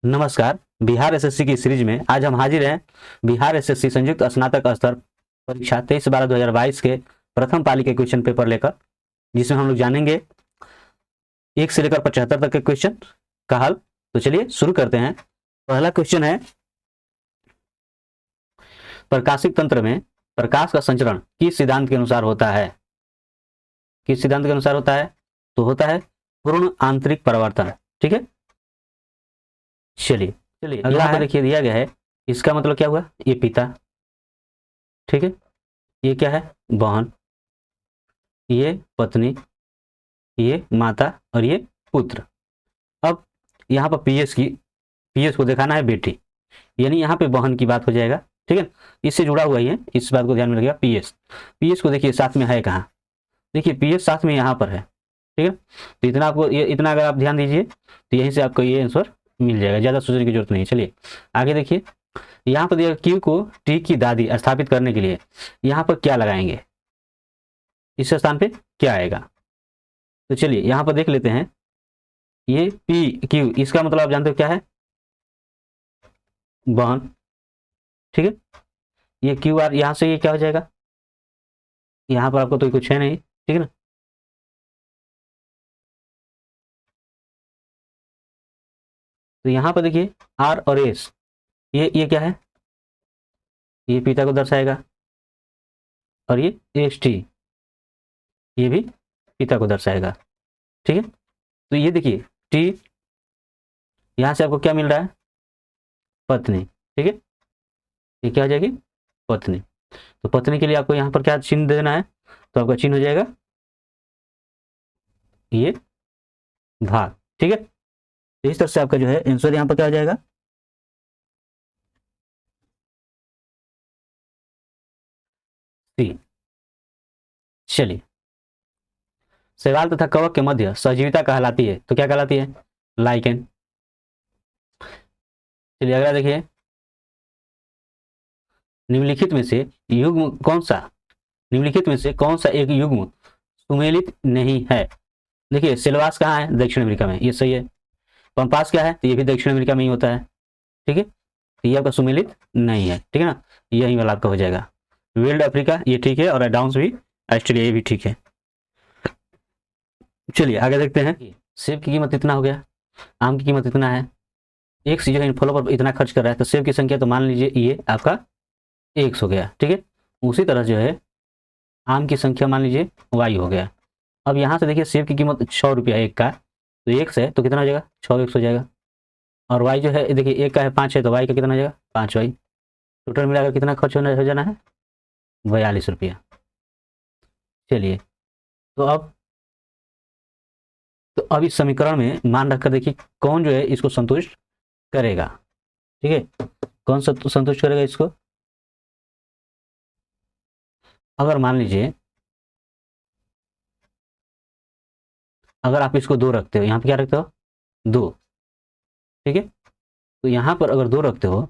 नमस्कार। बिहार एसएससी की सीरीज में आज हम हाजिर हैं बिहार एसएससी संयुक्त स्नातक स्तर परीक्षा 23/12/2022 के प्रथम पाली के क्वेश्चन पेपर लेकर, जिसमें हम लोग जानेंगे 1 से लेकर 75 तक के क्वेश्चन का हल। तो चलिए शुरू करते हैं। पहला क्वेश्चन है, प्रकाशिक तंत्र में प्रकाश का संचरण किस सिद्धांत के अनुसार होता है? किस सिद्धांत के अनुसार होता है? तो होता है पूर्ण आंतरिक परावर्तन। ठीक है, चलिए अगला यहाँ पर देखिए दिया गया है, इसका मतलब क्या हुआ? ये पिता, ठीक है, ये क्या है? बहन, ये पत्नी, ये माता और ये पुत्र। अब यहाँ पर पीएस को दिखाना है बेटी, यानी यहाँ पे बहन की बात हो जाएगा। ठीक है, इससे जुड़ा हुआ ही है, इस बात को ध्यान में रखिएगा। पीएस को देखिए साथ में है कहाँ? देखिए पीएस साथ में यहाँ पर है। ठीक है, तो इतना आपको इतना अगर आप ध्यान दीजिए तो यहीं से आपको ये आंसर मिल जाएगा, ज्यादा सोचने की जरूरत नहीं है। चलिए आगे देखिए, यहाँ पर दिया क्यू को टी की दादी स्थापित करने के लिए यहाँ पर क्या लगाएंगे? इस स्थान पे क्या आएगा? तो चलिए यहाँ पर देख लेते हैं। ये पी क्यू, इसका मतलब आप जानते हो क्या है? बहन। ठीक है, ये क्यू आर, यहाँ से ये क्या हो जाएगा? यहाँ पर आपको तो कुछ है नहीं, ठीक है ना। तो यहाँ पर देखिए आर और एस, ये क्या है? ये पिता को दर्शाएगा, और ये एस टी, ये भी पिता को दर्शाएगा। ठीक है, तो ये देखिए टी, यहाँ से आपको क्या मिल रहा है? पत्नी। ठीक है, ये क्या हो जाएगी? पत्नी। तो पत्नी के लिए आपको यहाँ पर क्या चिन्ह देना है? तो आपका चिन्ह हो जाएगा ये भाग। ठीक है, तो इस तरह से आपका जो है आंसर यहाँ पर क्या हो जाएगा? सी। चलिए, शैवाल तथा कवक के मध्य सजीविता कहलाती है तो क्या कहलाती है? लाइकेन। चलिए अगला देखिए, निम्नलिखित में से युग्म कौन सा निम्नलिखित में से कौन सा एक युग्म सुमेलित नहीं है? देखिए सिलवास कहाँ है? दक्षिण अमेरिका में, ये सही है। पंपास क्या है? तो ये भी दक्षिण अमेरिका में ही होता है। ठीक है, तो ये आपका सुमेलित नहीं है, ठीक है ना, यही वाला आपका हो जाएगा। वेल्ड अफ्रीका ये ठीक है, और डाउन्स भी ऑस्ट्रेलिया ये भी ठीक है। चलिए आगे देखते हैं। सेब की कीमत इतना हो गया, आम की कीमत इतना है, एक सीजन इन फलों पर इतना खर्च कर रहा है, तो सेब की संख्या तो मान लीजिए ये आपका 100 हो गया। ठीक है, उसी तरह जो है आम की संख्या मान लीजिए वाई हो गया। अब यहाँ से देखिए सेब की कीमत 100 रुपया एक का, तो 1 से तो कितना हो जाएगा? 6 100 हो जाएगा। और वाई जो है देखिए एक का है 5 है, तो वाई का कितना हो जाएगा? 5 वाई। टोटल मिलाकर कितना खर्च हो जाना है? 42 रुपया। चलिए, तो अब इस समीकरण में मान रखकर देखिए कौन जो है इसको संतुष्ट करेगा। ठीक है, कौन संतुष्ट करेगा इसको? अगर मान लीजिए अगर आप इसको 2 रखते हो, यहाँ पे क्या रखते हो? 2। ठीक है, तो यहाँ पर अगर 2 रखते हो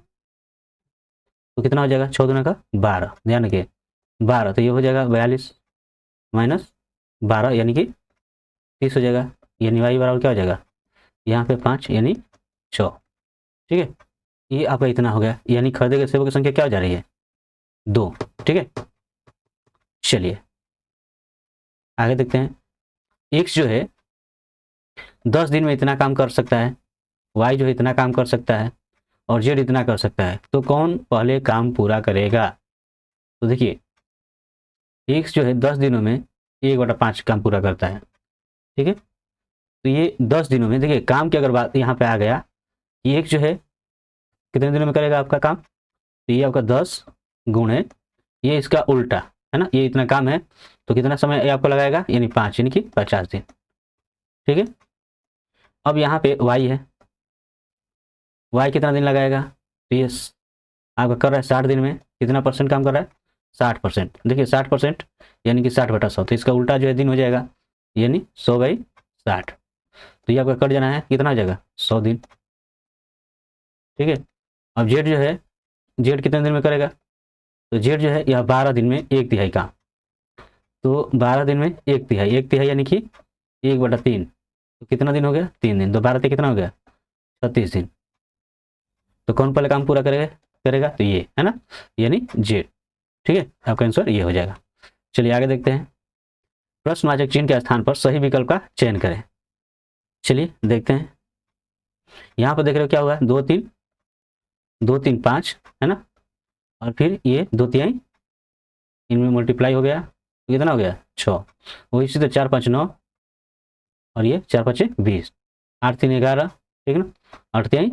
तो कितना हो जाएगा? 6 दूना का 12, ध्यान रखिए 12, तो ये हो जाएगा 42 माइनस 12 यानी कि 30 हो जाएगा, यानी वाई बराबर क्या हो जाएगा? यहाँ पे 5 यानी 6। ठीक है, ये आपका इतना हो गया, यानी खरीदे गए सेबों की संख्या क्या हो जा रही है? 2। ठीक है, चलिए आगे देखते हैं। एक्स जो है 10 दिन में इतना काम कर सकता है, वाई जो है इतना काम कर सकता है, और जेड इतना कर सकता है, तो कौन पहले काम पूरा करेगा? तो देखिए एक्स जो है 10 दिनों में 1/5 काम पूरा करता है। ठीक है, तो ये 10 दिनों में देखिए काम की अगर बात यहाँ पे आ गया कि एक्स जो है कितने दिनों में करेगा आपका काम? तो ये आपका 10 गुणे ये इसका उल्टा है ना, ये इतना काम है, तो कितना समय आपको लगाएगा? यानी 5, यानी कि 50 दिन। ठीक है, अब यहाँ पे वाई है, वाई कितना दिन लगाएगा? तो ये आपका कर रहा है 60 दिन में, कितना परसेंट काम कर रहा है? 60%। देखिए 60% यानी कि 60/100, तो इसका उल्टा जो है दिन हो जाएगा, यानी 100/60। तो ये आपका कट जाना है, कितना हो जाएगा? 100 दिन। ठीक है, अब जेड जो है, जेड कितने दिन में करेगा? तो जेड जो है यह 12 दिन में 1/3 काम, तो 12 दिन में 1/3, 1/3 यानी कि 1/3, तो कितना दिन हो गया? 3 दिन, तो 12 कितना हो गया? 36 दिन। तो कौन पहले काम पूरा करेगा करेगा तो ये है ना, यानी जेड। ठीक है, आपका आंसर ये हो जाएगा। चलिए आगे देखते हैं। प्रश्नवाचक चिन्ह के स्थान पर सही विकल्प का चयन करें। चलिए देखते हैं। यहाँ पर देख रहे हो क्या हुआ है, 2 3 2 3 5 है ना, और फिर ये 2 तिहाई इनमें मल्टीप्लाई हो गया, कितना हो गया 6। वही से तो 4 5 9 और ये 4 5 20, 8 3 11, ठीक है ना, 8 तिहाई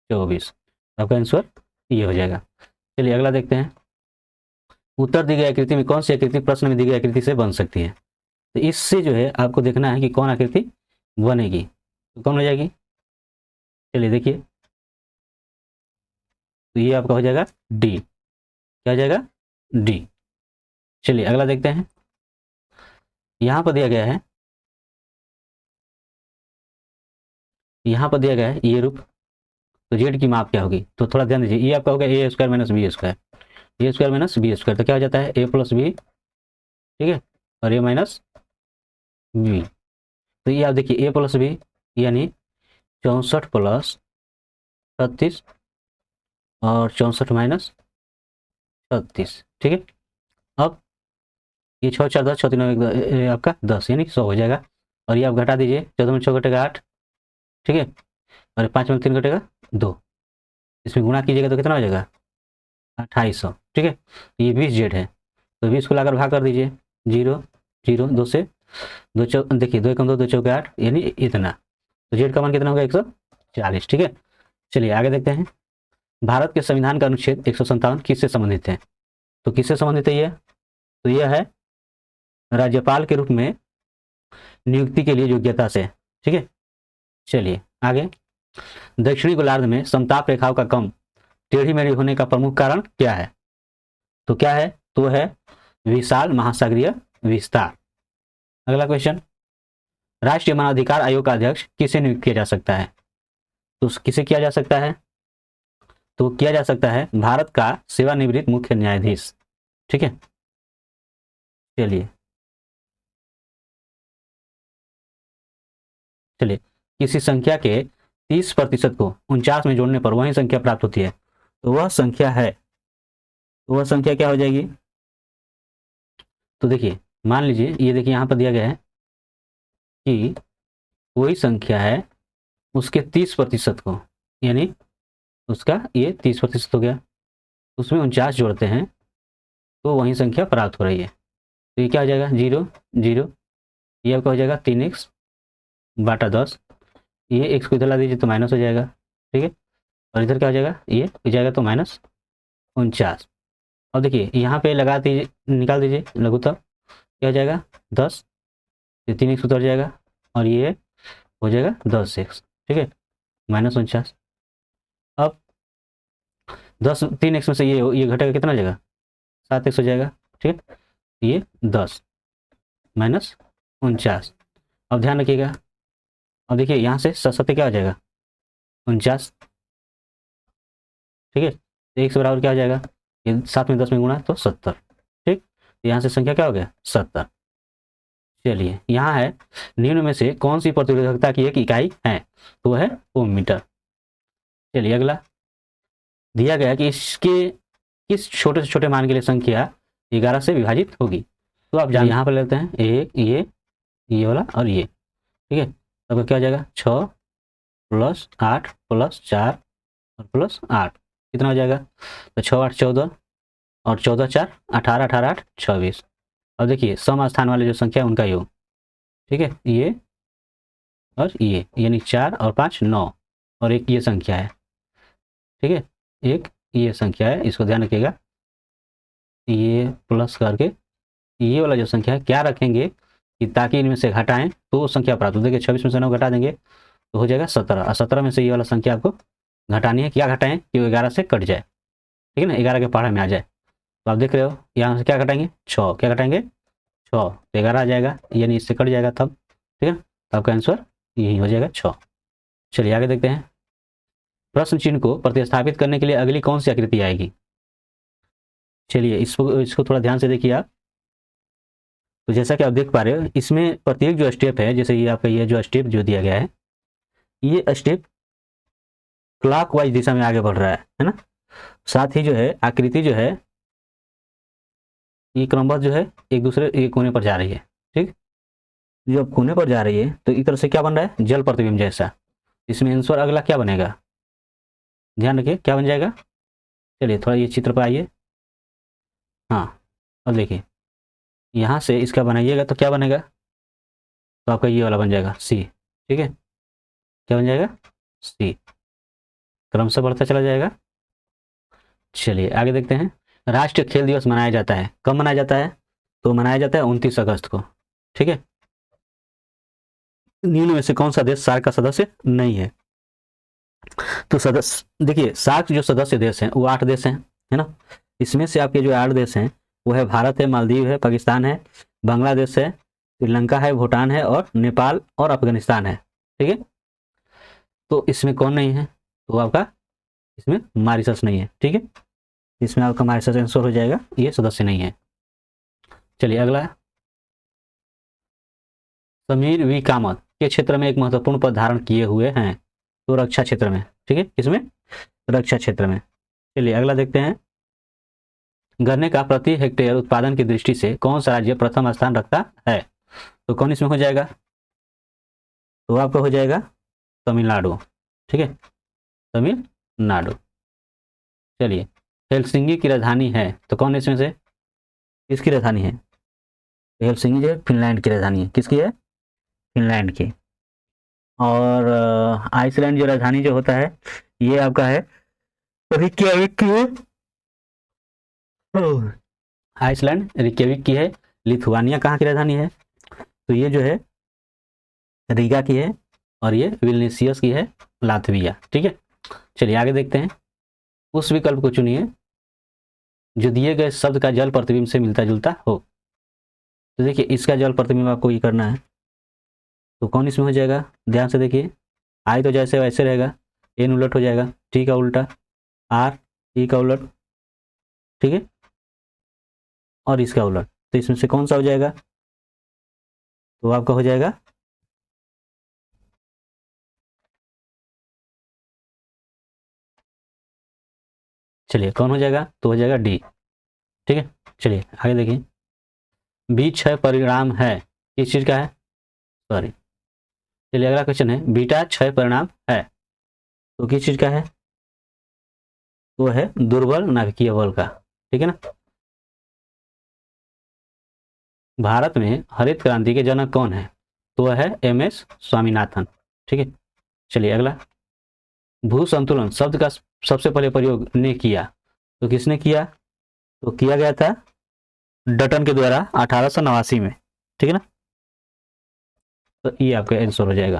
24। आपका आंसर ये हो जाएगा। चलिए अगला देखते हैं। उत्तर दी गई आकृति में कौन सी आकृति प्रश्न में दी गई आकृति से बन सकती है। तो इससे जो है आपको देखना है कि कौन आकृति बनेगी, तो कौन हो जाएगी। चलिए देखिए, तो ये आपका हो जाएगा डी। क्या हो जाएगा, डी। चलिए अगला देखते हैं। यहां पर दिया गया है, यहां पर दिया गया है ये रूप, तो जेड की माप क्या होगी, तो थोड़ा ध्यान दीजिए। ये आपका होगा ए स्क्वायर माइनस बी स्क्वायर, ए स्क्वायर माइनस बी स्क्वायर, तो क्या हो जाता है ए प्लस बी, ठीक है, और ए माइनस बी। तो ये आप देखिए ए प्लस बी यानी 64 प्लस 36 और 64 माइनस 36, ठीक है। अब ये 6 4 10, 6 3 1 आपका 10 यानी 100 हो जाएगा। और ये आप घटा दीजिए, 14 में 6 घटेगा 8, ठीक है, और 5 में 3 घटेगा 2, इसमें गुणा कीजिएगा तो कितना हो जाएगा 2800, ठीक है। ये 20 जेड है, तो 20 को लाकर भाग कर दीजिए, 0 0 2 से 2 चौक, देखिए 2 एकम 2 2 चौके 8 यानी इतना, तो जेड का मान कितना होगा 140, ठीक है। चलिए आगे देखते हैं। भारत के संविधान का अनुच्छेद 157 किससे संबंधित है, तो किससे संबंधित है ये, तो यह है राज्यपाल के रूप में नियुक्ति के लिए योग्यता से, ठीक है। चलिए आगे। दक्षिणी गोलार्ध में समताप रेखाओं का कम टेढ़ी मेढ़ी होने का प्रमुख कारण क्या है, तो क्या है, तो है विशाल महासागरीय विस्तार। अगला क्वेश्चन। राष्ट्रीय मानवाधिकार आयोग का अध्यक्ष किसे नियुक्त किया जा सकता है, तो किसे किया जा सकता है, तो किया जा सकता है भारत का सेवानिवृत्त मुख्य न्यायाधीश, ठीक है। चलिए चलिए किसी संख्या के 30% को 49 में जोड़ने पर वही संख्या प्राप्त होती है, तो वह संख्या है, तो वह संख्या क्या हो जाएगी, तो देखिए मान लीजिए ये देखिए यहाँ पर दिया गया है कि कोई संख्या है उसके 30% को, यानी उसका ये 30% हो गया, उसमें 49 जोड़ते हैं तो वही संख्या प्राप्त हो रही है, तो ये क्या हो जाएगा 0 0, ये आपका हो जाएगा 3x बाटा 10, ये x को इधर ला दीजिए तो माइनस हो जाएगा, ठीक है, और इधर क्या हो जाएगा ये हो जाएगा तो -49। और देखिए यहाँ पे लगा दीजिए, निकाल दीजिए लघुत्तम, क्या हो जाएगा 10, ये 3x उतर जाएगा और ये हो जाएगा 10x, ठीक है, -49। अब 10 3x में से ये घटेगा कितना हो जाएगा 7x हो जाएगा, ठीक है, ये 10 -49। अब ध्यान रखिएगा, अब देखिए यहाँ से 7 क्या हो जाएगा 49, ठीक है, तो एक से बराबर क्या हो जाएगा, ये 7 में 10 में गुणा तो 70, ठीक, यहाँ से संख्या क्या हो गया 70। चलिए यहाँ है निम्न में से कौन सी प्रतिरोधकता की एक इकाई है, तो वह है ओम मीटर। चलिए अगला दिया गया कि इसके किस छोटे से छोटे मान के लिए संख्या 11 से विभाजित होगी, तो आप जान यहाँ पर लेते हैं एक ये वाला और ये, ठीक है, तब क्या हो जाएगा 6 + 8 + 4 और +8 कितना हो जाएगा, तो 6 8 14 और 14 4 18 18 8 26। अब देखिए सम स्थान वाले जो संख्या है उनका योग, ठीक है, ये और ये यानी 4 और 5 9 और एक ये संख्या है, ठीक है, एक ये संख्या है, इसको ध्यान रखिएगा, ये प्लस करके ये वाला जो संख्या है क्या रखेंगे कि ताकि इनमें से घटाएं तो संख्या प्राप्त हो। देखिए 26 में से 9 घटा देंगे तो हो जाएगा 17, और 17 में से ये वाला संख्या आपको घटानी है, क्या घटाएं कि वो 11 से कट जाए, ठीक है ना, 11 के पहाड़े में आ जाए। तो आप देख रहे हो यहाँ से क्या घटाएंगे 6, क्या घटाएंगे 6, तो 11 आ जाएगा, यानी इससे कट जाएगा तब, ठीक है, तो आपका आंसर यही हो जाएगा 6। चलिए आगे देखते हैं। प्रश्न चिन्ह को प्रतिस्थापित करने के लिए अगली कौन सी आकृति आएगी। चलिए इसको थोड़ा ध्यान से देखिए आप। तो जैसा कि आप देख पा रहे हो इसमें प्रत्येक जो स्टेप है, जैसे ये आपका ये जो स्टेप जो दिया गया है, ये स्टेप क्लॉकवाइज दिशा में आगे बढ़ रहा है ना। साथ ही जो है आकृति जो है ये क्रमबद्ध जो है एक दूसरे एक कोने पर जा रही है। ठीक, जब कोने पर जा रही है तो एक तरह से क्या बन रहा है, जल प्रतिबिंब जैसा। इसमें आंसर अगला क्या बनेगा, ध्यान रखिए क्या बन जाएगा। चलिए थोड़ा ये चित्र पर आइए। हाँ, अब देखिए यहाँ से इसका बनाइएगा तो क्या बनेगा, तो आपका ये वाला बन जाएगा सी। ठीक है, क्या बन जाएगा, सी। क्रम से बढ़ता चला जाएगा। चलिए आगे देखते हैं। राष्ट्रीय खेल दिवस मनाया जाता है, कब मनाया जाता है, तो मनाया जाता है 29 अगस्त को। ठीक है, निम्न में से कौन सा देश सार्क का सदस्य नहीं है, तो सदस्य देखिए सार्क जो सदस्य देश हैं वो 8 देश हैं, है ना। इसमें से आपके जो 8 देश हैं वो है भारत है, मालदीव है, पाकिस्तान है, बांग्लादेश है, श्रीलंका है, भूटान है और नेपाल और अफगानिस्तान है। ठीक है, तो इसमें कौन नहीं है, तो आपका इसमें मॉरिशस नहीं है। ठीक है, इसमें आपका मॉरिशस आंसर हो जाएगा, ये सदस्य नहीं है। चलिए अगला, समीर वी कामत के क्षेत्र में एक महत्वपूर्ण पद धारण किए हुए हैं, तो रक्षा क्षेत्र में। ठीक है, किसमें, रक्षा क्षेत्र में। चलिए अगला देखते हैं। गन्ने का प्रति हेक्टेयर उत्पादन की दृष्टि से कौन सा राज्य प्रथम स्थान रखता है, तो कौन इसमें हो जाएगा, तो आपका हो जाएगा तमिलनाडु। ठीक है, तमिलनाडु। चलिए, हेलसिंकी की राजधानी है, तो कौन इसमें से, किसकी राजधानी है, हेलसिंकी जो है फिनलैंड की राजधानी है, किसकी है, फिनलैंड की। और आइसलैंड जो राजधानी जो होता है ये आपका है रिक्याविक की है। आइसलैंड रिक्याविक की है। लिथुआनिया कहाँ की राजधानी है, तो ये जो है रीगा की है, और ये विल्निसियस की है, लातविया। ठीक है, चलिए आगे देखते हैं। उस विकल्प को चुनिए जो दिए गए शब्द का जल प्रतिबिंब से मिलता जुलता हो। तो देखिए इसका जल प्रतिबिंब आपको ये करना है, तो कौन इसमें हो जाएगा, ध्यान से देखिए। आई तो जैसे वैसे रहेगा, एन उलट हो जाएगा, टी का उल्टा, आर ई का उलट। ठीक है, और इसका उलट, तो इसमें से कौन सा हो जाएगा, तो आपका हो जाएगा चलिए कौन हो जाएगा, तो हो जाएगा डी। ठीक है, चलिए आगे देखिए। बी 6 परिणाम है, किस चीज का है, सॉरी। चलिए अगला क्वेश्चन है, बीटा 6 परिणाम है, तो किस चीज का है, तो है दुर्बल नाभिकीय बल का। ठीक है ना। भारत में हरित क्रांति के जनक कौन है, तो है एम एस स्वामीनाथन। ठीक है, चलिए अगला। भू संतुलन शब्द का सबसे पहले प्रयोग ने किया, तो किसने किया, तो किया गया था डटन के द्वारा 1889 में। ठीक है ना, तो ये आपका आंसर हो जाएगा।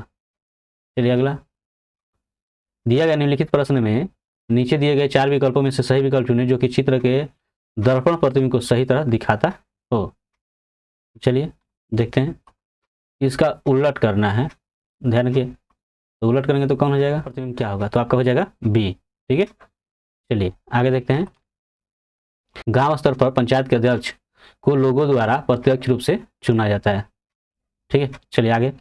चलिए अगला। दिया गया निम्नलिखित प्रश्न में नीचे दिए गए 4 विकल्पों में से सही विकल्प चुनें जो कि चित्र के दर्पण प्रतिबिंब को सही तरह दिखाता हो। चलिए देखते हैं, इसका उलट करना है, ध्यान रखिए। तो उलट करेंगे तो कौन हो जाएगा, प्रतिबिंब क्या होगा, तो आपका हो जाएगा बी। ठीक है, चलिए आगे देखते हैं। गांव स्तर पर पंचायत के अध्यक्ष को लोगों द्वारा प्रत्यक्ष रूप से चुना जाता है। ठीक है, चलिए आगे।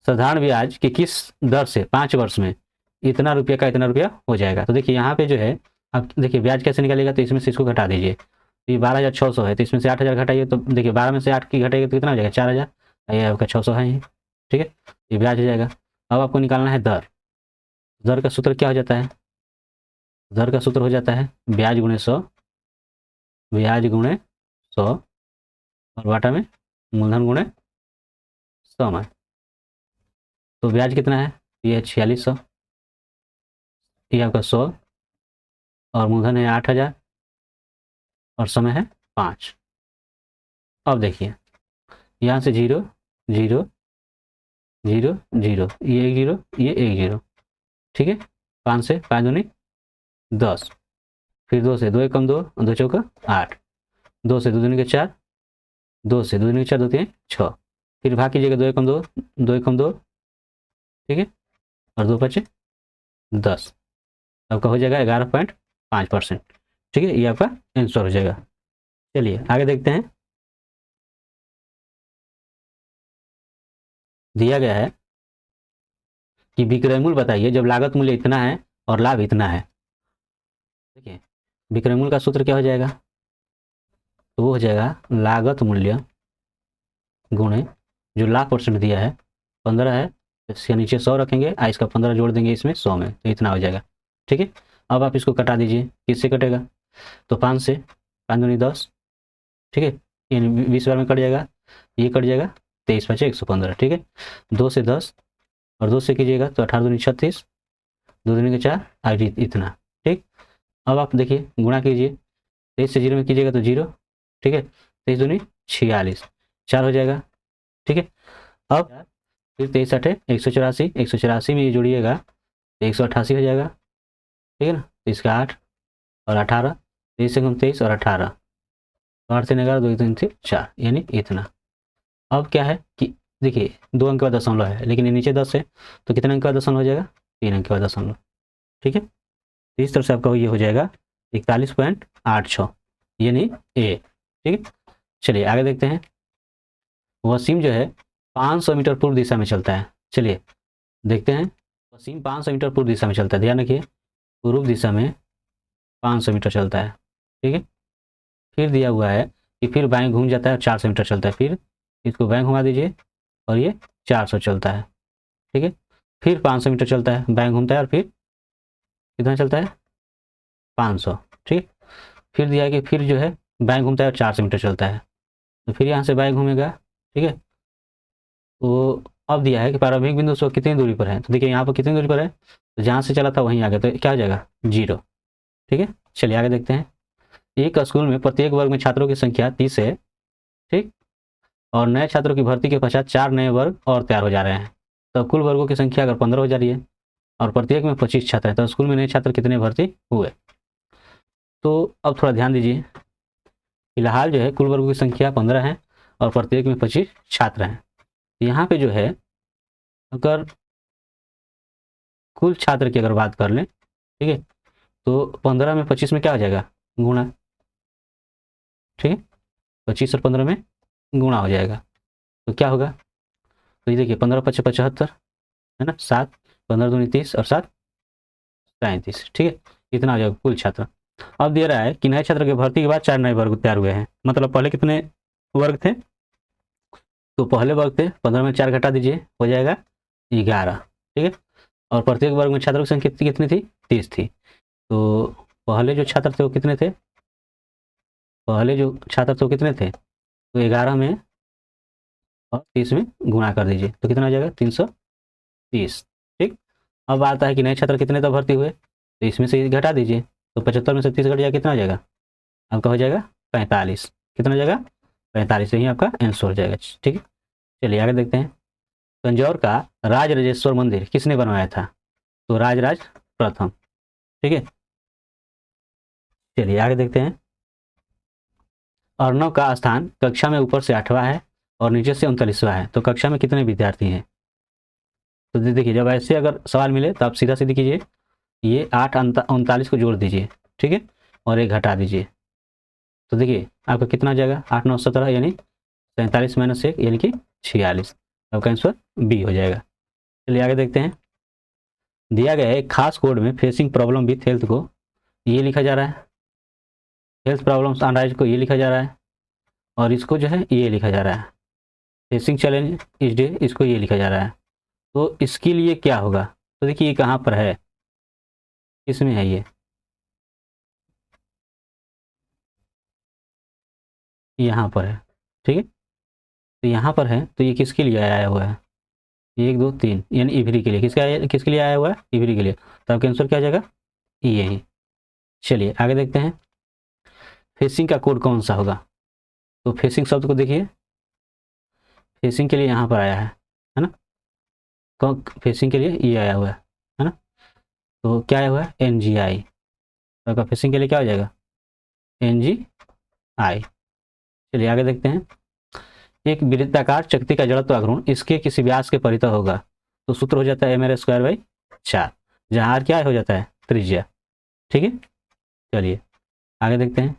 साधारण ब्याज की किस दर से 5 वर्ष में इतना रुपया का इतना रुपया हो जाएगा, तो देखिए यहाँ पे जो है अब देखिए ब्याज कैसे निकालेगा, तो इसमें से इसको घटा दीजिए। तो ये 12,600 है, तो इसमें से 8,000 घटाइए, तो देखिए 12 में से 8 की घटाइए तो कितना हो जाएगा, 4,000। ये आपका 600 है ये। ठीक है, ये ब्याज हो जाएगा। अब आपको निकालना है दर। दर का सूत्र क्या हो जाता है, दर का सूत्र हो जाता है ब्याज गुणे 100, ब्याज गुणे 100 और बाटा में मूलधन गुणे समय। तो ब्याज कितना है, ये है 4600, ये आपका 100 और मूलधन है 8,000 और समय है 5। अब देखिए यहाँ से 0 0 0 0, ये 1 0 ये 1 0। ठीक है, 5 से 5 दूनी 10, फिर 2 से 2 1 कम 2 2 चौका 8, 2 से 2 दूनी के 4, 2 से 2 दूनी के 4 2 3 6, फिर भाग कीजिएगा 2 1 कम 2 2 1 कम 2। ठीक है, और 2 5 10, आपका हो जाएगा 11.5%। ठीक है, ये आपका आंसर हो जाएगा। चलिए आगे देखते हैं। दिया गया है कि विक्रय मूल्य बताइए जब लागत मूल्य इतना है और लाभ इतना है। देखिए विक्रय मूल्य का सूत्र क्या हो जाएगा, तो वो हो जाएगा लागत मूल्य गुणे जो लाभ परसेंट दिया है 15 है, इसके नीचे 100 रखेंगे, इसका 15 जोड़ देंगे इसमें 100 में, तो इतना हो जाएगा। ठीक है, अब आप इसको कटा दीजिए, किससे कटेगा, तो 5 से, 5 दूनी 10, ठीक है, यानी 20 बार में कट जाएगा, ये कट जाएगा, 23 बचे 115। ठीक है, 2 से 10 और 2 से कीजिएगा तो 18 दूनी 36, 2 दूनी के 4 और इतना। ठीक, अब आप देखिए गुणा कीजिए, 23 से 0 में कीजिएगा तो 0, ठीक है, 23 दूनी 46, 4 हो जाएगा। ठीक है, अब फिर 23 8 184, 184 में ये जोड़िएगा तो 188 हो जाएगा। ठीक है ना, तो इसका 8 और 18, 23 से 23 और 18, तो 8 3 11 2 3 3 4, यानी इतना। अब क्या है कि देखिए 2 अंक का दशमलव है, लेकिन ये नीचे 10 है, तो कितने अंक का दशमलव हो जाएगा, 3 अंक का दशमलव। ठीक है, तो इस तरह से आपका ये हो जाएगा 41.86, यानी ए। ठीक है, चलिए आगे देखते हैं। वसीम जो है 500 मीटर पूर्व दिशा में चलता है। चलिए देखते हैं, वसीम 500 मीटर पूर्व दिशा में चलता है, ध्यान रखिए पूर्व दिशा में 500 मीटर चलता है। ठीक है, फिर दिया हुआ है कि फिर बाएं घूम जाता है 400 मीटर चलता है, फिर इसको बाएं घुमा दीजिए और ये 400 चलता है। ठीक है, फिर 500 मीटर चलता है, बाएं घूमता है और फिर कितना चलता है 500। ठीक, फिर दिया है कि फिर जो है बाएं घूमता है और 400 मीटर चलता है, तो फिर यहाँ से बाएं घूमेगा। ठीक है, तो अब दिया है कि प्रारंभिक बिंदु से कितनी दूरी पर है, तो देखिए यहाँ पर कितनी दूरी पर है, तो जहाँ से चला था वहीं आ गया, तो क्या हो जाएगा 0। ठीक है, चलिए आगे देखते हैं। एक स्कूल में प्रत्येक वर्ग में छात्रों की संख्या 30 है। ठीक, और नए छात्रों की भर्ती के पश्चात 4 नए वर्ग और तैयार हो जा रहे हैं, तो कुल वर्गों की संख्या अगर 15 हो जा रही है और प्रत्येक में 25 छात्र हैं, तो स्कूल में नए छात्र कितने भर्ती हुए। तो अब थोड़ा ध्यान दीजिए, फिलहाल जो है कुल वर्गों की संख्या 15 है और प्रत्येक में 25 छात्र हैं। यहाँ पे जो है अगर कुल छात्र की अगर बात कर लें, ठीक है, तो 15 में 25 में क्या हो जाएगा, गुणा। ठीक है, 25 और 15 में गुणा हो जाएगा, तो क्या होगा, तो ये देखिए 15 5 75 है ना, 7 15 दूनी 30 और 7 37। ठीक है, इतना हो जाएगा कुल छात्र। अब दे रहा है कि नए छात्र के भर्ती के बाद 4 नए वर्ग तैयार हुए हैं, मतलब पहले कितने वर्ग थे, तो पहले वर्ग थे 15 में 4 घटा दीजिए हो जाएगा 11। ठीक है, और प्रत्येक वर्ग में छात्रों की संख्या कितनी थी, 30 थी, तो पहले जो छात्र थे वो कितने थे, पहले जो छात्र थे वो कितने थे, तो 11 में और 30 में गुणा कर दीजिए तो कितना हो जाएगा 330। ठीक, अब आता है कि नए छात्र कितने तक भर्ती हुए, तो इसमें से घटा दीजिए, तो 75 में से 30 घट जाएगा, कितना हो जाएगा आपका, हो जाएगा 45। कितना हो जाएगा 45, यही आपका आंसर हो जाएगा। ठीक है, चलिए आगे देखते हैं। तंजौर का राज राजेश्वर मंदिर किसने बनवाया था, तो राजराज प्रथम। ठीक है, चलिए आगे देखते हैं। अर्णव का स्थान कक्षा में ऊपर से 8वां है और नीचे से 39वां है, तो कक्षा में कितने विद्यार्थी हैं, तो देखिए जब ऐसे अगर सवाल मिले तो आप सीधा सीधी कीजिए, ये 8 39 को जोड़ दीजिए, ठीक है, और एक घटा दीजिए, तो देखिए आपका कितना आ जाएगा 8 9 17, यानी 47 माइनस 1 यानी कि 46, आपका आंसर बी हो जाएगा। चलिए आगे देखते हैं। दिया गया है एक खास कोड में फेसिंग प्रॉब्लम विथ हेल्थ को ये लिखा जा रहा है, हेल्थ प्रॉब्लम्स अनराइज को ये लिखा जा रहा है, और इसको जो है ये लिखा जा रहा है, फेसिंग चैलेंज इस डे इसको ये लिखा जा रहा है, तो इसके लिए क्या होगा, तो देखिए ये कहाँ पर है, इसमें है ये, यहाँ पर है। ठीक है, तो यहाँ पर है, तो ये किसके लिए आया हुआ है, 1 2 3 यानी इवरी के लिए, किसके लिए आया हुआ है, इवरी के लिए, तो आपका आंसर क्या आ जाएगा, ये ही। चलिए आगे देखते हैं। फेसिंग का कोड कौन सा होगा, तो फेसिंग शब्द को देखिए, फेसिंग के लिए यहाँ पर आया है ना, कौन फेसिंग के लिए ये आया हुआ है ना, तो क्या आया हुआ है NGI, तो आपका फेसिंग के लिए क्या हो जाएगा NGI। चलिए आगे देखते हैं। एक वृत्ताकार चकती का जड़त्व आघूर्ण इसके किसी व्यास के परितः होगा, तो सूत्र हो जाता है m²/4, जहाँ r क्या हो जाता है त्रिज्या। ठीक है, चलिए आगे देखते हैं।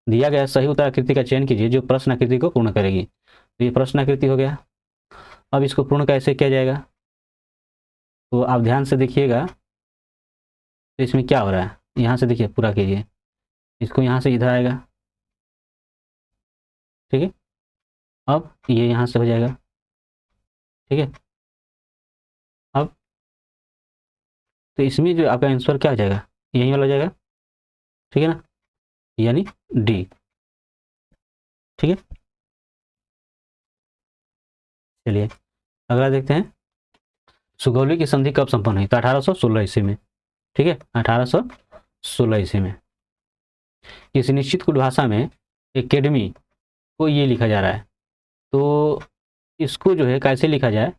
दिया गया सही उत्तर आकृति का चयन कीजिए जो प्रश्न आकृति को पूर्ण करेगी, तो ये प्रश्न आकृति हो गया। अब इसको पूर्ण कैसे किया जाएगा, तो आप ध्यान से देखिएगा, तो इसमें क्या हो रहा है, यहाँ से देखिए पूरा कीजिए, इसको यहाँ से इधर आएगा, ठीक है। अब ये यहाँ से हो जाएगा, ठीक है। अब तो इसमें जो आपका आंसर क्या हो जाएगा, यही वाला हो जाएगा, ठीक है ना, यानी डी, ठीक है। चलिए अगला देखते हैं, सुगौली की संधि कब संपन्न हुई, तो 1816 ईस्वी में, ठीक है, 1816 ईस्वी में। किसी निश्चित कुल भाषा में एकेडमी को ये लिखा जा रहा है, तो इसको जो है कैसे लिखा जाए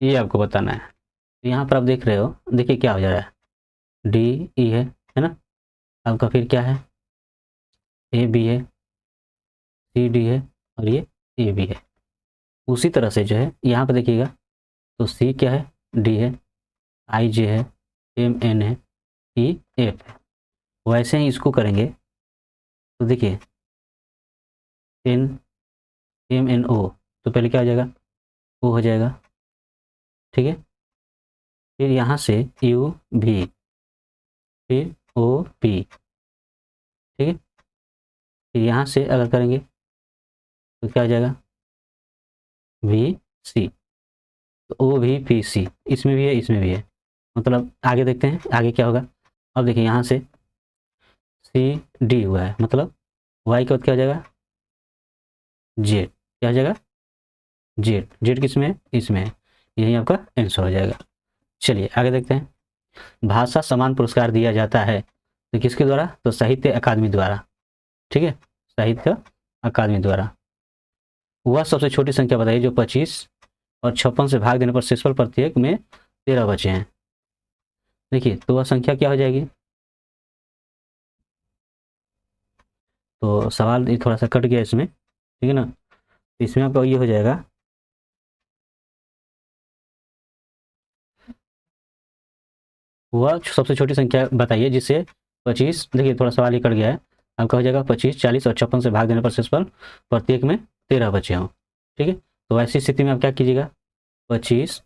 ये आपको बताना है। तो यहाँ पर आप देख रहे हो, देखिए क्या हो जा रहा है, डी ई है ना, आपका फिर क्या है, ए बी है, सी डी है, और ये ए बी है। उसी तरह से जो है यहाँ पर देखिएगा, तो सी क्या है, डी है, आई जे है, एम एन है, ई एफ है। वैसे ही इसको करेंगे, तो देखिए एन एम एन ओ, तो पहले क्या हो जाएगा, ओ हो जाएगा, ठीक है। फिर यहाँ से यू भी, फिर ओ पी, ठीक है। फिर यहाँ से अगर करेंगे तो क्या हो जाएगा, वी सी, तो ओ भी पी सी, इसमें भी है इसमें भी है। मतलब आगे देखते हैं आगे क्या होगा। अब देखिए यहाँ से सी डी हुआ है, मतलब वाई के बाद क्या हो जाएगा, जेड, क्या हो जाएगा, जेड, जेड किस में है, इसमें है, यही आपका आंसर हो जाएगा। चलिए आगे देखते हैं, भाषा सम्मान पुरस्कार दिया जाता है तो किसके द्वारा, तो साहित्य अकादमी द्वारा, ठीक है, साहित्य अकादमी द्वारा। वह सबसे छोटी संख्या बताइए जो 25 और 56 से भाग देने पर शेषफल प्रत्येक में 13 बचे हैं। देखिए तो वह संख्या क्या हो जाएगी, तो सवाल ये थोड़ा सा कट गया इसमें, ठीक है ना, तो इसमें आपका ये हो जाएगा, वह सबसे छोटी संख्या बताइए जिससे 25, देखिए थोड़ा सवाल ये कट गया है, आपका हो जाएगा 25, 40 और 56 से भाग देने पर शेषफल प्रत्येक में 13 बचे हों, ठीक है। तो ऐसी स्थिति में आप क्या कीजिएगा, 25,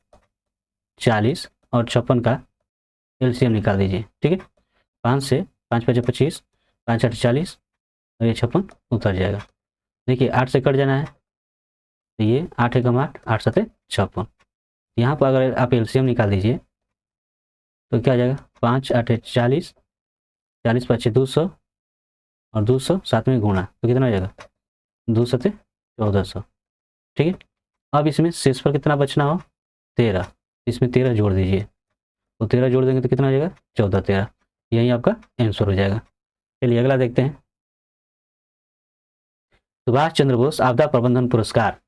40 और 56 का एलसीएम निकाल दीजिए, ठीक है। 5 से 5 5 25, 5 8 40 और ये 56 उतर जाएगा। देखिए 8 से कट जाना है, तो ये 8 एकम 8, 8 7 56। यहाँ पर अगर आप एलसीएम निकाल दीजिए तो क्या आ जाएगा, 5 8 40, 40 5 200 और 200 साथ में गुणा तो कितना हो जाएगा, 2 7 1400, ठीक है। अब इसमें शेष पर कितना बचना हो, 13, इसमें 13 जोड़ दीजिए, तो 13 जोड़ देंगे तो कितना हो जाएगा, 14 13, यही आपका आंसर हो जाएगा। चलिए अगला देखते हैं, सुभाष चंद्र बोस आपदा प्रबंधन पुरस्कार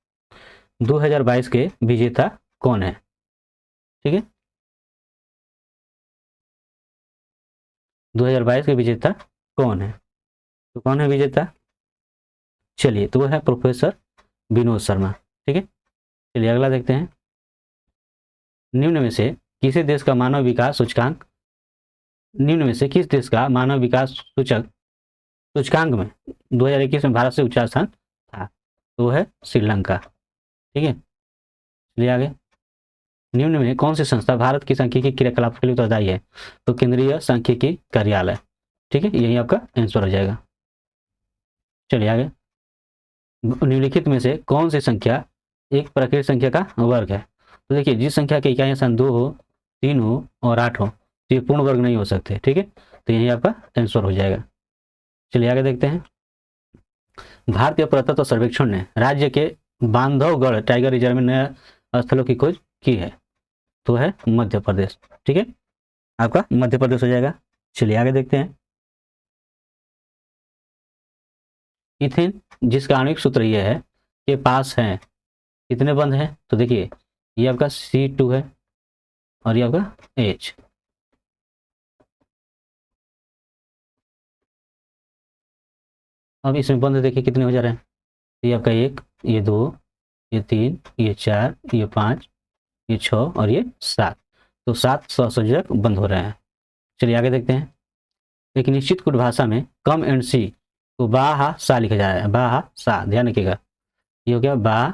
2022 के विजेता कौन है, ठीक है, 2022 के विजेता कौन है, तो कौन है विजेता, चलिए तो वो है प्रोफेसर विनोद शर्मा, ठीक है। चलिए अगला देखते हैं, निम्न में से किसी देश का मानव विकास सूचकांक, निम्न में से किस देश का मानव विकास सूचक सूचकांक में 2021 में भारत से ऊंचा स्थान था, तो वो है श्रीलंका, ठीक है। चलिए आगे, निम्न में कौन सी संस्था भारत की सांख्यिकी क्रियाकलाप के लिए उत्तरदायी है, तो केंद्रीय सांख्यिकी कार्यालय, ठीक है, यही आपका आंसर हो जाएगा। चलिए आगे, निम्नलिखित में से कौन सी संख्या एक प्राकृतिक संख्या का वर्ग है, तो देखिए जिस संख्या की इकाइयां सन 2 हो, 3 हो और 8 हो तो ये पूर्ण वर्ग नहीं हो सकते, ठीक है, तो यही आपका आंसर हो जाएगा। चलिए आगे देखते हैं, भारतीय पुरातत्व सर्वेक्षण ने राज्य के बांधवगढ़ टाइगर रिजर्व में नए स्थलों की खोज की है, तो है मध्य प्रदेश, ठीक है, आपका मध्य प्रदेश हो जाएगा। चलिए आगे देखते हैं, इथेन जिसका आणविक सूत्र यह है के पास है कितने बंध हैं, तो देखिए ये आपका C2 है और ये आपका H, अब इसमें बंध देखिए कितने हो जा रहे हैं, ये आपका 1, ये 2, ये 3, ये 4, ये 5, ये 6 और ये 7, तो 7 सहसंयोजक बंद हो रहे हैं। चलिए आगे देखते हैं, एक निश्चित कुट भाषा में कम एंड सी को बा हा सा लिखा जा रहा है, बा हा सा, ध्यान रखिएगा, ये हो गया बा,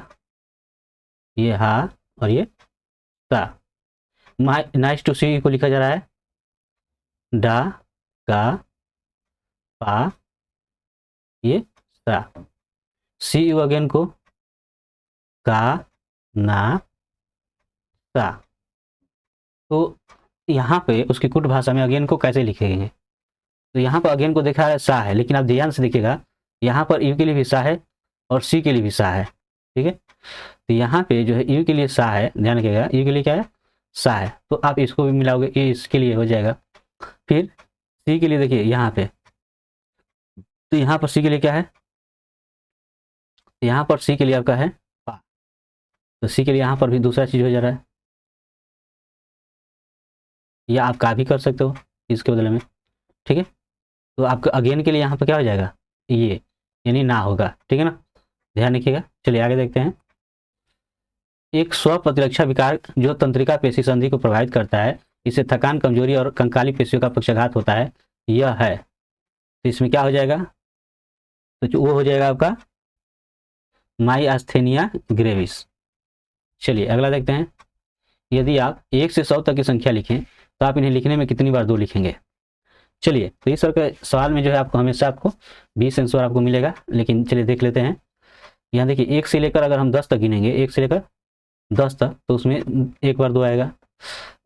ये हा और ये सा। नाइस टू सी को लिखा जा रहा है डा का पा ये सा। सी यू अगेन को का ना सा। तो यहाँ पे उसकी कुट भाषा में अगेन को कैसे लिखेंगे? तो यहाँ पर अगेन को देखा है सा है, लेकिन आप ध्यान से देखिएगा यहाँ पर यू के लिए भी सा है और सी के लिए भी सा है। ठीक है, तो यहाँ पे जो है यू के लिए सा है, ध्यान रखिएगा यू के लिए क्या है सा है, तो आप इसको भी मिलाओगे ये इसके लिए हो जाएगा। फिर सी के लिए देखिए यहाँ पे, तो यहाँ पर सी के लिए क्या है, यहाँ पर सी के लिए आपका है पा, तो सी के लिए यहाँ पर भी दूसरा चीज हो जा रहा है, या आप का भी कर सकते हो इसके बदले में। ठीक है, तो आपका अगेन के लिए यहाँ पर क्या हो जाएगा ये, यानी ना होगा। ठीक है ना, ध्यान रखिएगा। चलिए आगे देखते हैं। एक स्व प्रतिरक्षा विकार जो तंत्रिका पेशी संधि को प्रभावित करता है, इससे थकान, कमजोरी और कंकाली पेशियों का पक्षाघात होता है, यह है। तो इसमें क्या हो जाएगा, तो वो हो जाएगा आपका माइस्थेनिया ग्रेविस। चलिए अगला देखते हैं। यदि आप 1 से 100 तक की संख्या लिखें तो आप इन्हें लिखने में कितनी बार 2 लिखेंगे? चलिए, तो इस सवाल में जो है आपको हमेशा आपको 20 आंसर आपको मिलेगा, लेकिन चलिए देख लेते हैं। यहाँ देखिए 1 से लेकर अगर हम 10 तक गिनेंगे, 1 से लेकर 10 तक, तो उसमें एक बार 2 आएगा।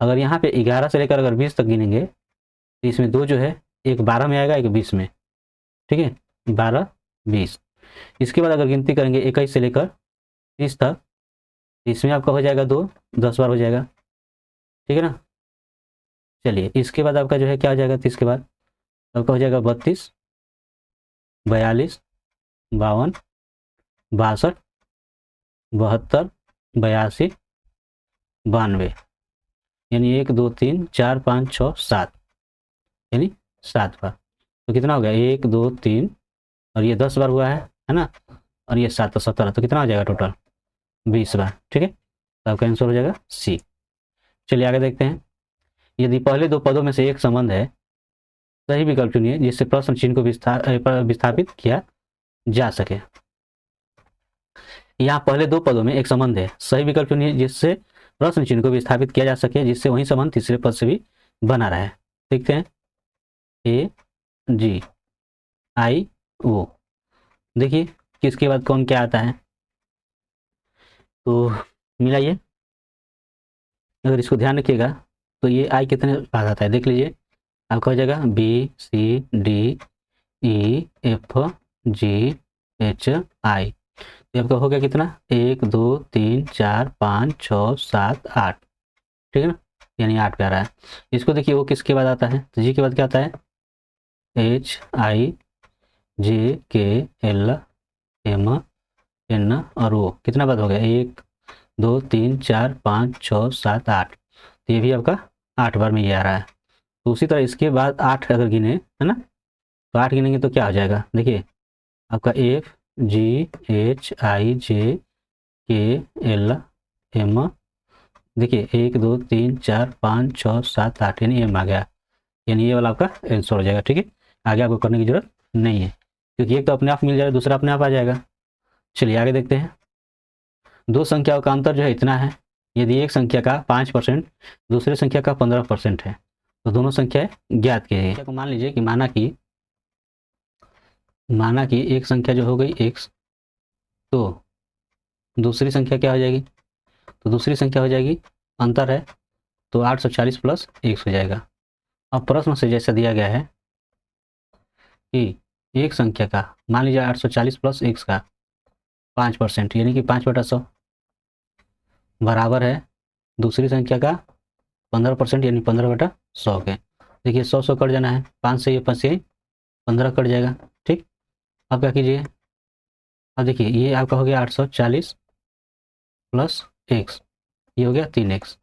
अगर यहाँ पे 11 से लेकर अगर 20 तक गिनेंगे तो इसमें 2 जो है, एक 12 में आएगा, एक 20 में। ठीक है, 12 20। इसके बाद अगर गिनती करेंगे 21 से लेकर 30 तक, इसमें आपका हो जाएगा 2, 10 बार हो जाएगा। ठीक है ना। चलिए इसके बाद आपका जो है क्या हो जाएगा, 30 के बाद आपका हो जाएगा 32 42 52 62 72 82 92, यानी 1 2 3 4 5 6 7, यानी 7 बार। तो कितना हो गया 1 2 3 और ये 10 बार हुआ है ना, और ये 7 तो 17, तो कितना हो जाएगा टोटल 20 बार। ठीक है, तो आपका आंसर हो जाएगा सी। चलिए आगे देखते हैं। यदि पहले 2 पदों में से एक संबंध है, सही विकल्प चुनिए जिससे प्रश्न चिन्ह को विस्थापित किया जा सके। यहाँ पहले 2 पदों में एक संबंध है, सही विकल्प चुनिए जिससे प्रश्न चिन्ह को विस्थापित किया जा सके, जिससे वही संबंध तीसरे पद से भी बना रहे। देखते हैं ए जी आई ओ। देखिए किसके बाद कौन क्या आता है, तो मिलाइए। अगर इसको ध्यान रखिएगा तो ये आई कितने बाद आता है, देख लीजिए। आपका हो जाएगा B C D E F G H I. ये आपका हो गया कितना, 1 2 3 4 5 6 7 8। ठीक है ना, यानी 8 पे आ रहा है। इसको देखिए वो किसके बाद आता है, तो जी के बाद क्या आता है एच आई जे के एल एम एन, और वो कितना बाद हो गया 1 2 3 4 5 6 7 8। तो ये भी आपका 8 बार में ये आ रहा है। तो उसी तरह इसके बाद 8 अगर गिने है ना, तो 8 गिनेंगे तो क्या हो जाएगा, देखिए आपका एफ जी एच आई जे के एल एम, देखिए 1 2 3 4 5 6 7 8, यानी एम आ गया, यानी ये वाला आपका आंसर हो जाएगा। ठीक है, आगे आपको करने की जरूरत नहीं है, क्योंकि एक तो अपने आप मिल जाएगा, दूसरा अपने आप आ जाएगा। चलिए आगे देखते हैं। 2 संख्याओं का अंतर जो है इतना है, यदि एक संख्या का 5% दूसरे संख्या का 15% है, तो दोनों संख्याएं ज्ञात कीजिए। मान लीजिए कि माना कि एक संख्या जो हो गई x, तो दूसरी संख्या क्या हो जाएगी, तो दूसरी संख्या हो जाएगी, अंतर है तो 840 प्लस x हो जाएगा। अब प्रश्न से जैसा दिया गया है कि एक संख्या का मान लीजिए 840 प्लस x का 5%, यानी कि 5/100 बराबर है दूसरी संख्या का 15%, यानी 15/100 के। देखिए 100 कट जाना है, 5 से ये 5 से 15 कट जाएगा। ठीक, अब क्या कीजिए, अब देखिए ये आपका हो गया 840 प्लस x, ये हो गया 3x।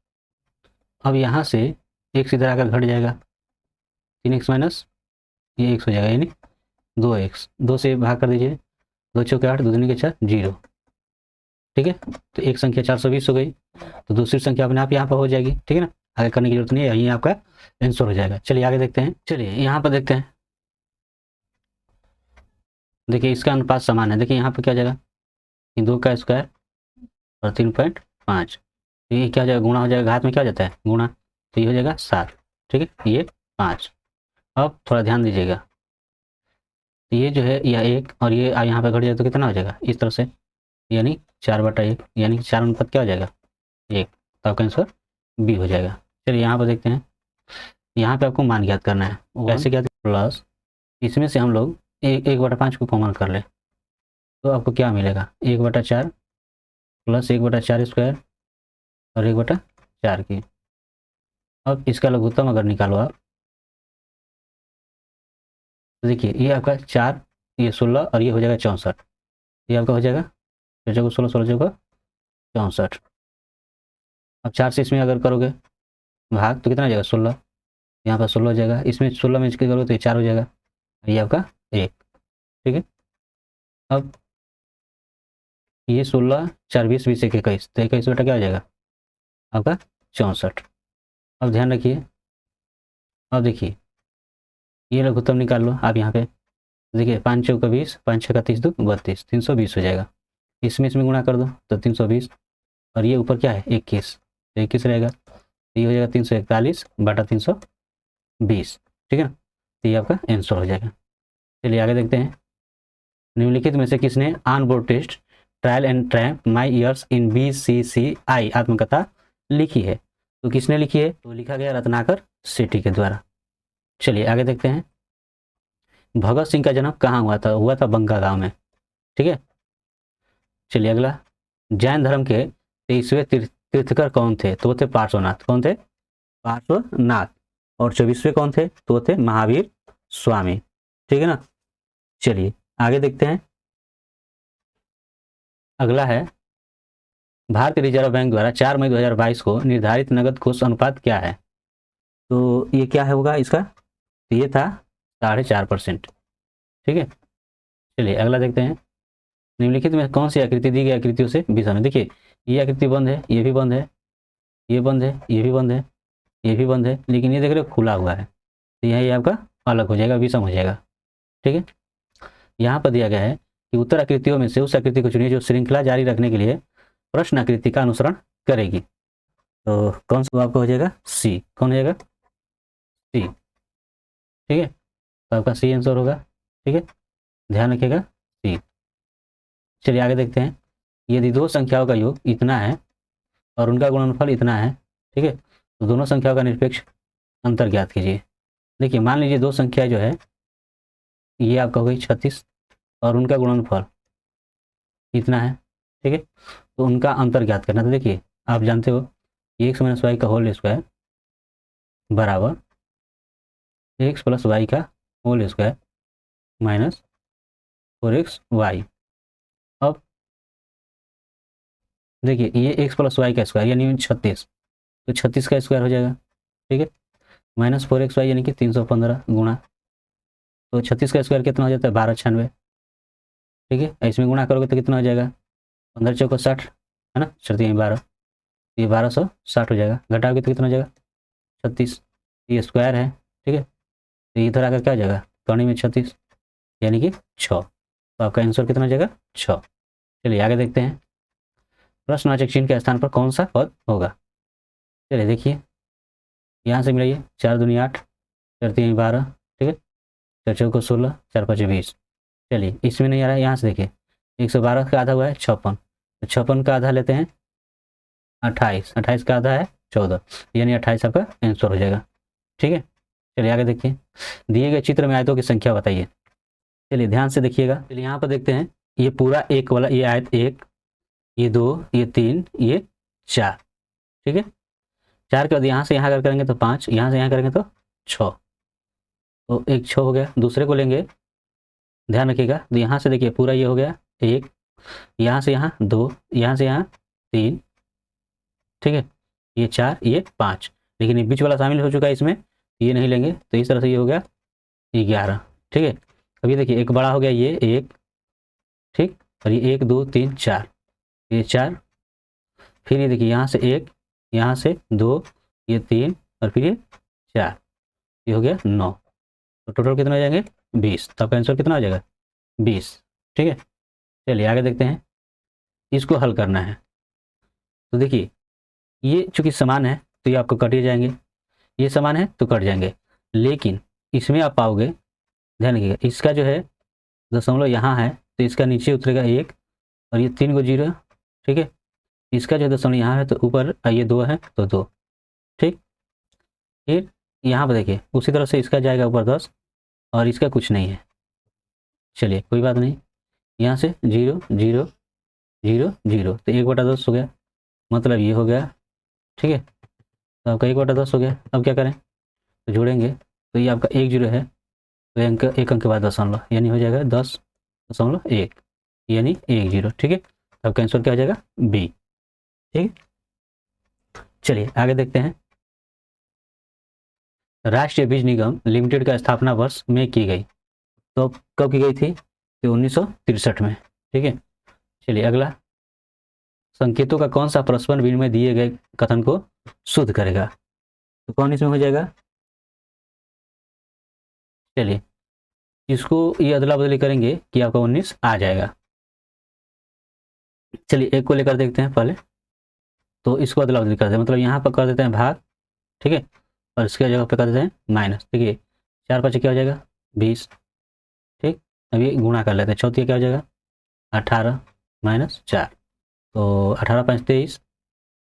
अब यहाँ से x इधर आकर घट जाएगा, 3x माइनस ये x हो जाएगा, यानी 2x, 2 से भाग कर दीजिए, 2 चौके 8, 2 दूनी के 4 0। ठीक है, तो एक संख्या 420 हो गई, तो दूसरी संख्या अपने आप यहाँ पर हो जाएगी। ठीक है ना, आगे करने की जरूरत नहीं है, यही आपका आंसर हो जाएगा। चलिए आगे देखते हैं। चलिए यहाँ पर देखते हैं, देखिए इसका अनुपात समान है। देखिए यहाँ पर क्या हो जाएगा, 2 का स्क्वायर और 3.5, तो ये क्या हो जाएगा, गुणा हो जाएगा, घात में क्या हो जाता है गुणा, तो ये हो जाएगा 7। ठीक है, ये 5। अब थोड़ा ध्यान दीजिएगा, तो ये जो है यह 1 और ये यहाँ पे घट जाए तो कितना हो जाएगा इस तरह से, यानी 4/1, यानी कि 4 अनुपात क्या हो जाएगा 1। तो आपका आंसर बी हो जाएगा। चलिए यहाँ पर देखते हैं, यहाँ पे आपको मान ज्ञात करना है। कैसे ज्ञात, प्लस इसमें से हम लोग 1/5 को कॉमन कर ले तो आपको क्या मिलेगा 1/4 प्लस 1/4 स्क्वायर और 1/4 की। अब इसका लघुत्तम अगर निकालो आप, तो देखिए ये आपका 4, ये 16 और ये हो जाएगा 64। ये आपका हो जाएगा 16 16 16 64। अब 4 से इसमें अगर करोगे भाग तो कितना हो जाएगा 16, यहाँ पर 16 हो जाएगा, इसमें 16 में इसके करोगे तो ये 4 हो जाएगा, ये आपका 1। ठीक है, अब ये 16 4 20 20 1 21, तो 21 क्या हो जाएगा आपका 64। अब ध्यान रखिए, अब देखिए ये लघुत्तम निकाल लो आप यहाँ पे, देखिए 5 चौका 20, 5 छक्का 30 2 32, 320 हो जाएगा। इसमें गुणा कर दो तो 320, और ये ऊपर क्या है 21, तो 21 रहेगा, तो ये हो जाएगा 341/320। ठीक है ना, तो ये आपका आंसर हो जाएगा। चलिए आगे देखते हैं, निम्नलिखित में से किसने on board test trial and trap my years in BCCI आत्मकथा लिखी है। तो किसने लिखी है, तो लिखा गया रत्नाकर सेठी के द्वारा। चलिए आगे देखते हैं, भगत सिंह का जन्म कहाँ हुआ था बंका गांव में। ठीक है, चलिए अगला, जैन धर्म के 23वें तीर्थकर कौन थे, तो वो थे पार्श्वनाथ। कौन थे, पार्श्वनाथ। और 24वें कौन थे, तो वो थे महावीर स्वामी। ठीक है ना, चलिए आगे देखते हैं, अगला है, भारतीय रिजर्व बैंक द्वारा 4 मई 2022 को निर्धारित नगद कोष अनुपात क्या है। तो ये क्या है होगा इसका, तो ये था 4.5%। ठीक है, चलिए अगला देखते हैं, निम्नलिखित में कौन सी आकृति दी गई आकृतियों से विषम है। देखिए ये आकृति बंद है, ये भी बंद है, ये बंद है, ये भी बंद है, ये भी बंद है, लेकिन ये देख रहे हो खुला हुआ है, तो यह आपका अलग हो जाएगा, विषम हो जाएगा। ठीक है, यहाँ पर दिया गया है कि उत्तर आकृतियों में से उस आकृति को चुनिए जो श्रृंखला जारी रखने के लिए प्रश्न आकृति का अनुसरण करेगी। तो कौन सा आपका हो जाएगा सी, कौन हो जाएगा सी। ठीक है, तो आपका सी आंसर होगा। ठीक है, ध्यान रखिएगा सी। चलिए आगे देखते हैं, यदि दो संख्याओं का योग इतना है और उनका गुणनफल इतना है, ठीक है, तो दोनों संख्याओं का निरपेक्ष अंतर ज्ञात कीजिए। देखिए मान लीजिए दो संख्या जो है ये आपका हो गई 36 और उनका गुणनफल इतना है। ठीक है, तो उनका अंतर ज्ञात करना। तो देखिए आप जानते हो एक्स माइनस वाई का होल स्क्वायर बराबर एक्स प्लस वाई का होल स्क्वायर माइनस 4xy। अब देखिए ये एक्स प्लस वाई का स्क्वायर यानी 36, तो 36 का स्क्वायर हो जाएगा। ठीक है, माइनस 4xy यानी कि 315 गुणा, तो 36 का स्क्वायर कितना हो जाता है 1296। ठीक है, इसमें गुणा करोगे तो कितना हो जाएगा 15 चौको 60 है ना, 12, ये 1260 हो जाएगा, घटाओगे तो कितना हो जाएगा 36, ये स्क्वायर है। ठीक है, तो इधर आकर क्या हो जाएगा कौड़ी में 36 यानी कि 6, तो आपका आंसर कितना हो जाएगा 6। चलिए आगे देखते हैं, प्रश्नवाचक चिन्ह के स्थान पर कौन सा पद होगा। चलिए देखिए यहाँ से मिलाइए, 4 दूनी 8, 4 तीन 12, ठीक है, 4 चौको 16, 4 5 20। चलिए इसमें नहीं आ रहा है, यहाँ से देखिए 112 का आधा हुआ है 56, तो 56 का आधा लेते हैं 28, 28 का आधा है 14, यानी 28 आपका आंसर हो जाएगा। ठीक है, चलिए आगे देखिए, दिए गए चित्र में आयतों की संख्या बताइए। चलिए ध्यान से देखिएगा, चलिए यहाँ पर देखते हैं, ये पूरा एक वाला ये आयत 1, ये 2, ये 3, ये 4। ठीक है, 4 के बाद यहाँ से यहाँ अगर करेंगे तो 5, यहाँ से यहाँ करेंगे तो 6, तो एक 6 हो गया। दूसरे को लेंगे, ध्यान रखिएगा, तो यहाँ से देखिए पूरा ये हो गया 1, यहाँ से यहाँ 2, यहाँ से यहाँ 3, ठीक है, ये 4, ये 5, लेकिन ये बीच वाला शामिल हो चुका है इसमें, ये नहीं लेंगे, तो इस तरह से ये हो गया 11। ठीक है, अभी देखिए एक बड़ा हो गया ये 1, ठीक, और ये 1 2 3 4, ये 4, फिर ये देखिए यहाँ से 1, यहाँ से 2, ये 3 और फिर ये 4, ये हो गया 9, तो टोटल कितना हो जाएंगे 20, तो आपका आंसर कितना हो जाएगा 20। ठीक है, चलिए आगे देखते हैं, इसको हल करना है। तो देखिए ये चूंकि समान है तो ये आपको कट ही जाएंगे, ये समान है तो कट जाएंगे, लेकिन इसमें आप पाओगे, ध्यान रखिएगा, इसका जो है दशमलव यहाँ है तो इसका नीचे उतरेगा 1 और ये 3 को 0, ठीक है। इसका जो दशमलव यहाँ है तो ऊपर ये 2 है तो 2, ठीक। फिर यहाँ पर देखिए उसी तरह से इसका जाएगा ऊपर 10 और इसका कुछ नहीं है, चलिए कोई बात नहीं। यहाँ से 0 0 0 0 तो 1/10 हो गया, मतलब ये हो गया, ठीक है। तो आपका 1/10 हो गया। अब क्या करें, तो जोड़ेंगे तो ये आपका 1 0 है तो एक अंक के बाद दशमलव, यानी हो जाएगा 10.1, यानी 1 0, ठीक है। तो आपका आंसर क्या हो जाएगा, बी, ठीक है। चलिए आगे देखते हैं। राष्ट्रीय बीज निगम लिमिटेड का स्थापना वर्ष में की गई, तो कब की गई थी, तो 1963 में, ठीक है। चलिए अगला, संकेतों का कौन सा परस्पर विनिमय दिए गए कथन को शुद्ध करेगा, तो कौन इसमें हो जाएगा। चलिए इसको ये अदला बदली करेंगे कि आपका 19 आ जाएगा। चलिए एक को लेकर देखते हैं पहले, तो इसको अदला बदली करते हैं, मतलब यहाँ पर कर देते हैं भाग, ठीक है, और इसके जगह पे कर देते हैं माइनस, ठीक है। 4 5 क्या हो जाएगा 20, ठीक। अब ये गुणा कर लेते हैं, चौथी क्या हो जाएगा 18 माइनस 4, तो 18 5 23,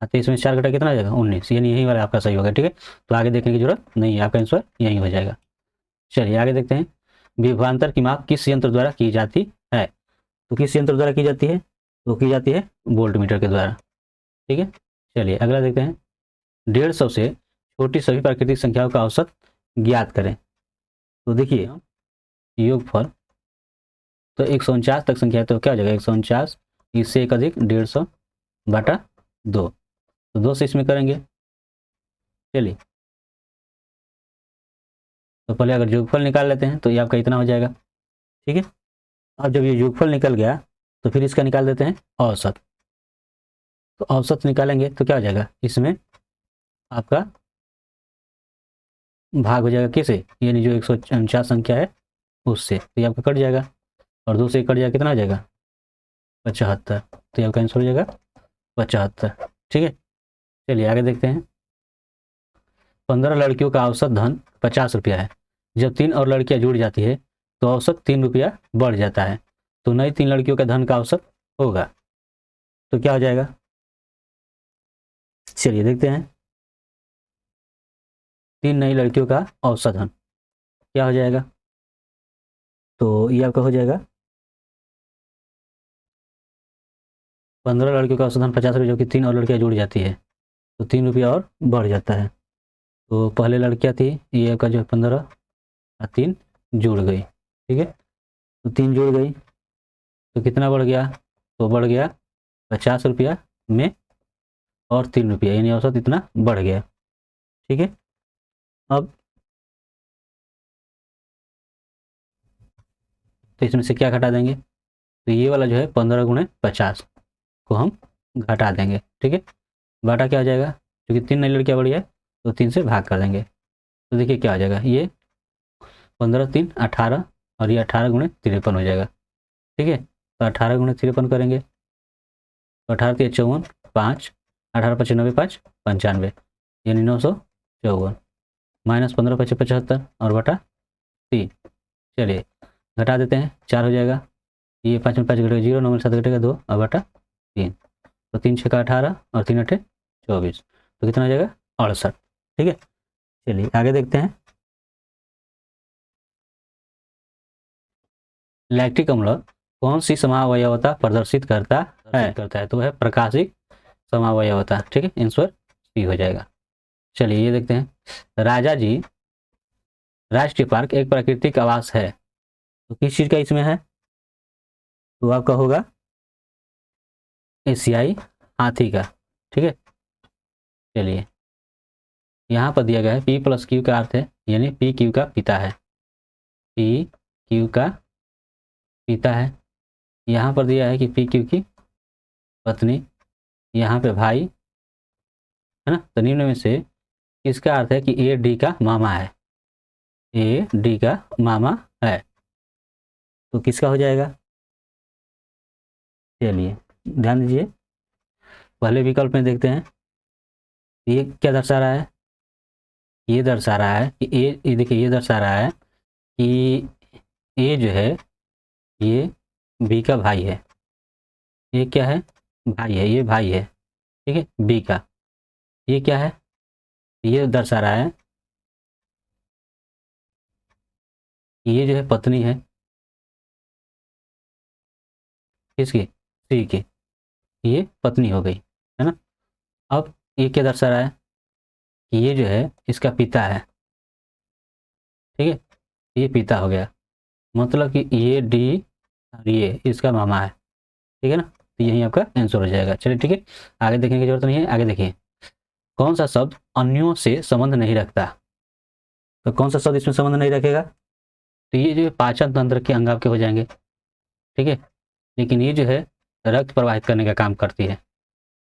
23 में 4 घटा कितना आ जाएगा 19, यानी यही वाला आपका सही होगा, ठीक है। तो आगे देखने की जरूरत नहीं है, आपका आंसर यही हो जाएगा। चलिए आगे देखते हैं। विभवांतर की माप किस यंत्र द्वारा की जाती है, तो किस यंत्र द्वारा की जाती है, तो की जाती है वोल्ट मीटर के द्वारा, ठीक है। चलिए अगला देखते हैं। 150 से छोटी सभी प्राकृतिक संख्याओं का औसत ज्ञात करें, तो देखिए योगफल, तो 149 तक संख्या है तो क्या हो जाएगा 149, इससे एक अधिक 150/2, तो 2 से इसमें करेंगे। चलिए तो पहले अगर योगफल निकाल लेते हैं तो ये आपका इतना हो जाएगा, ठीक है। अब जब ये योगफल निकल गया तो फिर इसका निकाल देते हैं औसत, तो औसत निकालेंगे तो क्या हो जाएगा, इसमें आपका भाग हो जाएगा किसे, यानी जो 149 संख्या है उससे, तो ये आपका कट जाएगा, और 2 से कट जाएगा कितना हो जाएगा 75, तो ये आपका आंसर हो जाएगा 75, ठीक है। चलिए आगे देखते हैं। 15 लड़कियों का औसत धन 50 रुपया है, जब 3 और लड़कियां जुड़ जाती है तो औसत 3 रुपया बढ़ जाता है, तो नई 3 लड़कियों का धन का औसत होगा, तो क्या हो जाएगा। चलिए देखते हैं। 3 नई लड़कियों का औसत धन क्या हो जाएगा, तो ये आपका हो जाएगा 15 लड़कियों का औसत धन 50 रुपये, जो कि 3 और लड़कियां जुड़ जाती है तो 3 रुपया और बढ़ जाता है। तो पहले लड़कियां थी, ये आपका जो 15 और 3 जुड़ गई, ठीक है। तो 3 जुड़ गई तो कितना बढ़ गया, तो बढ़ गया 50 रुपया में और 3 रुपया, यानी औसत इतना बढ़ गया, ठीक है। अब तो इसमें से क्या घटा देंगे, तो ये वाला जो है 15 × 50 को हम घटा देंगे, ठीक है। घाटा क्या हो जाएगा, क्योंकि 3 नई लड़कियां बढ़ी है तो 3 से भाग कर देंगे, तो देखिए क्या हो जाएगा, ये 15 3 18 और ये 18 × 53 हो जाएगा, ठीक है। तो 18 × 53 करेंगे तो 18 3 54, 5 18 5 95 5 95, यानी 954, माइनस 15 5 75 और बटा 3। चलिए घटा देते हैं, 4 हो जाएगा, ये 5 में 5 घटेगा 0, 9 में 7 घटेगा 2 और बटा 3, तो 3 6 18 और 3 8 24, तो कितना हो जाएगा 68, ठीक है। चलिए आगे देखते हैं। लैक्टिक अम्ल कौन सी समावयवता प्रदर्शित करता है, तो है प्रकाशिक समावयवता, ठीक है, आंसर सी हो जाएगा। चलिए ये देखते हैं। राजा जी राष्ट्रीय पार्क एक प्राकृतिक आवास है, तो किस चीज का इसमें है, तो आपका होगा एशियाई हाथी का, ठीक है। चलिए यहाँ पर दिया गया है P + Q का अर्थ है, यानी P Q का पिता है, P Q का पिता है। यहाँ पर दिया है कि P Q की पत्नी, यहाँ पे भाई है ना, तो निम्न में से इसका अर्थ है कि A D का मामा है, A D का मामा है, तो किसका हो जाएगा। चलिए ध्यान दीजिए, पहले विकल्प में देखते हैं। ये क्या दर्शा रहा है, ये दर्शा रहा है कि ये देखिए ये दर्शा रहा है कि ए जो है ये बी का भाई है, ये क्या है, भाई है, ये भाई है, ठीक है, बी का। ये क्या है, ये दर्शा रहा है कि ये जो है पत्नी है किसकी, सी की, ये पत्नी हो गई, है ना। अब ये क्या दर्शा रहा है कि ये जो है इसका पिता है, ठीक है, ये पिता हो गया, मतलब कि ये डी और ये इसका मामा है, ठीक है ना। तो यही आपका आंसर हो जाएगा। चलिए ठीक है, आगे देखने की जरूरत नहीं है, आगे देखिए। कौन सा शब्द अन्यों से संबंध नहीं रखता, तो कौन सा शब्द इसमें संबंध नहीं रखेगा, तो ये जो है पाचन तंत्र के अंग आपके हो जाएंगे, ठीक है, लेकिन ये जो है रक्त प्रवाहित करने का काम करती है,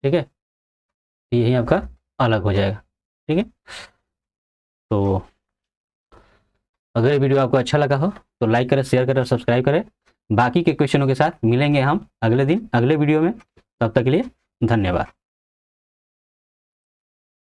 ठीक है, तो यही आपका अलग हो जाएगा, ठीक है। तो अगर ये वीडियो आपको अच्छा लगा हो तो लाइक करें, शेयर करें और सब्सक्राइब करें। बाकी के क्वेश्चनों के साथ मिलेंगे हम अगले दिन अगले वीडियो में, तब तक के लिए धन्यवाद।